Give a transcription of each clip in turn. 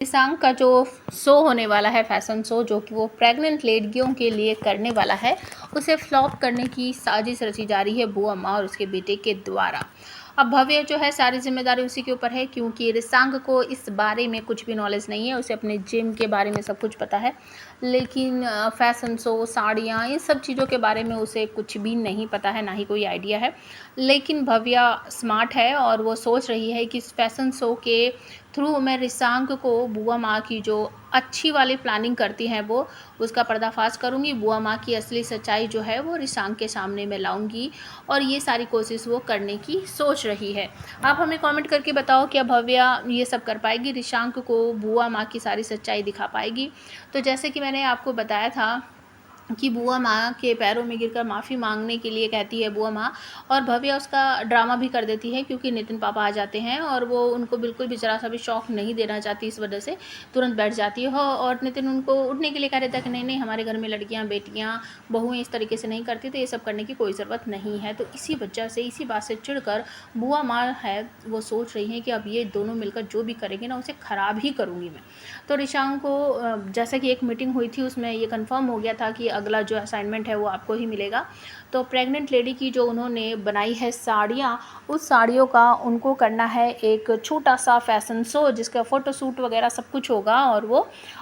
रिशांक का जो शो होने वाला है, फैशन शो, जो कि वो प्रेग्नेंट लड़कियों के लिए करने वाला है, उसे फ्लॉप करने की साजिश रची जा रही है बुआ माँ और उसके बेटे के द्वारा। अब भव्य जो है, सारी जिम्मेदारी उसी के ऊपर है, क्योंकि रिशांक को इस बारे में कुछ भी नॉलेज नहीं है। उसे अपने जिम के बारे में सब कुछ पता है, लेकिन फैशन शो, साड़ियाँ, इन सब चीज़ों के बारे में उसे कुछ भी नहीं पता है, ना ही कोई आइडिया है। लेकिन भव्या स्मार्ट है और वो सोच रही है कि इस फैशन शो के थ्रू मैं रिशांक को बुआ माँ की जो अच्छी वाली प्लानिंग करती हैं वो उसका पर्दाफाश करूँगी। बुआ माँ की असली सच्चाई जो है वो रिशांक के सामने मैं लाऊंगी, और ये सारी कोशिश वो करने की सोच रही है। आप हमें कमेंट करके बताओ, क्या भव्या ये सब कर पाएगी, रिशांक को बुआ माँ की सारी सच्चाई दिखा पाएगी? तो जैसे कि मैंने आपको बताया था कि बुआ माँ के पैरों में गिरकर माफ़ी मांगने के लिए कहती है बुआ माँ, और भव्या उसका ड्रामा भी कर देती है, क्योंकि नितिन पापा आ जाते हैं और वो उनको बिल्कुल भी ज़रा सा भी शौक नहीं देना चाहती। इस वजह से तुरंत बैठ जाती है और नितिन उनको उठने के लिए कह देता है कि नहीं नहीं, हमारे घर में लड़कियाँ, बेटियाँ, बहुएँ इस तरीके से नहीं करती, तो ये सब करने की कोई ज़रूरत नहीं है। तो इसी वजह से, इसी बात से चिढ़कर बुआ माँ है वो सोच रही हैं कि अब ये दोनों मिलकर जो भी करेंगे ना, उसे ख़राब ही करूँगी मैं। तो रिशांक को जैसे कि एक मीटिंग हुई थी, उसमें ये कंफर्म हो गया था कि अगला जो असाइनमेंट है वो आपको ही मिलेगा। तो प्रेग्नेंट लेडी की जो उन्होंने बनाई है साड़ियाँ, उस साड़ियों का उनको करना है एक छोटा सा फैशन शो, जिसका फ़ोटोशूट वगैरह सब कुछ होगा, और वो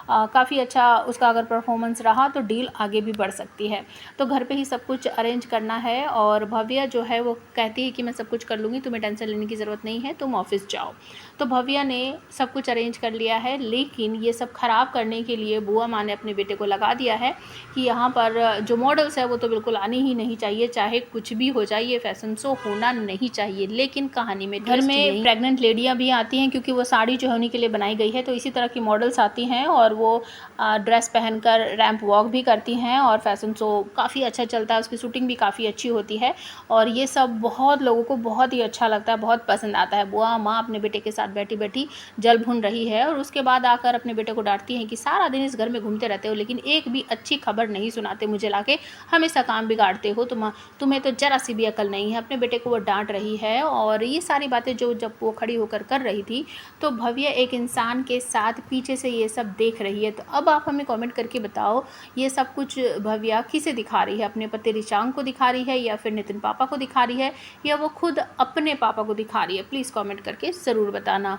काफ़ी अच्छा उसका अगर परफॉर्मेंस रहा तो डील आगे भी बढ़ सकती है। तो घर पे ही सब कुछ अरेंज करना है, और भव्या जो है वो कहती है कि मैं सब कुछ कर लूँगी, तुम्हें टेंशन लेने की ज़रूरत नहीं है, तुम ऑफिस जाओ। तो भव्या ने सब कुछ अरेंज कर लिया है, लेकिन ये सब ख़राब करने के लिए बुआ माँ ने अपने बेटे को लगा दिया है कि यहाँ पर जो मॉडल्स है वो तो बिल्कुल आनी ही नहीं चाहिए, चाहे कुछ भी हो जाए, ये फैशन शो होना नहीं चाहिए। लेकिन कहानी में घर में प्रेग्नेंट लेडियाँ भी आती हैं, क्योंकि वो साड़ी जो है उन्हीं के लिए बनाई गई है, तो इसी तरह की मॉडल्स आती हैं और वो ड्रेस पहनकर रैंप वॉक भी करती हैं, और फैशन शो काफ़ी अच्छा चलता है, उसकी शूटिंग भी काफ़ी अच्छी होती है, और ये सब बहुत लोगों को बहुत ही अच्छा लगता है, बहुत पसंद आता है। बुआ माँ अपने बेटे के साथ बैठी बैठी जल भून रही है, और उसके बाद आकर अपने बेटे को डांटती हैं कि सारा दिन इस घर में घूमते रहते हो, लेकिन एक भी अच्छी खबर नहीं सुनाते मुझे लाके, हमेशा काम बिगाड़ते हो, तुम्हें तो जरा सी भी अकल नहीं है। अपने बेटे को वो डांट रही है, और ये सारी बातें जो जब वो खड़ी होकर कर रही थी, तो भव्या एक इंसान के साथ पीछे से ये सब देख रही है। तो अब आप हमें कमेंट करके बताओ, ये सब कुछ भव्या किसे दिखा रही है? अपने पति रिशांक को दिखा रही है, या फिर नितिन पापा को दिखा रही है, या वो खुद अपने पापा को दिखा रही है? प्लीज़ कमेंट करके ज़रूर बताना।